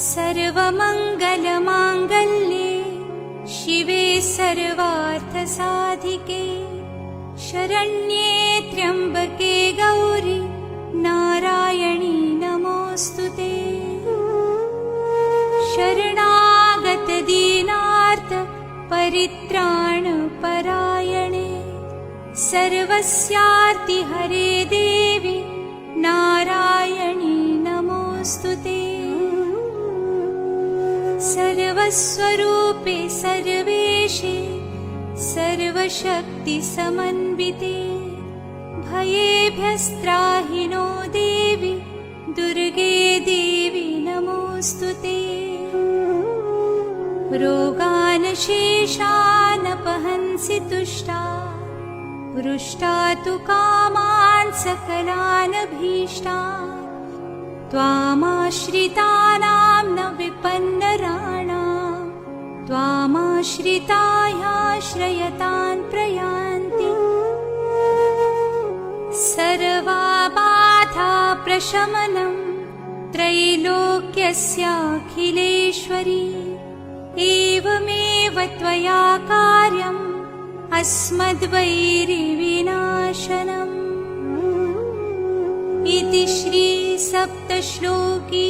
सर्वमङ्गलमाङ्गल्ये शिवे सर्वार्थसाधिके शरण्ये त्र्यम्बके गौरि नारायणी नमोऽस्तुते। शरणागत दीनार्त परित्राणपरायणे सर्वस्यार्ति हरे देवी नारायणी नमोऽस्तुते। सर्वस्वरूपे सर्वेशे सर्वशक्तिसमन्विते भयेभ्यस्त्राहि नो देवी दुर्गे देवी नमोऽस्तुते। रोगान् शेषानपहंसि तुष्टा हृष्टा तु कामान् सकलान् भीष्टान् त्वामाश्रितानां न विपन्नराणां त्वामाश्रितायाश्रयतान् प्रयान्ति। सर्वाबाधा प्रशमनं त्रैलोक्यस्याखिलेश्वरी एवमेव त्वया कार्यम् अस्मद्वैरिविनाशनम्। इति श्री सप्तश्लोकी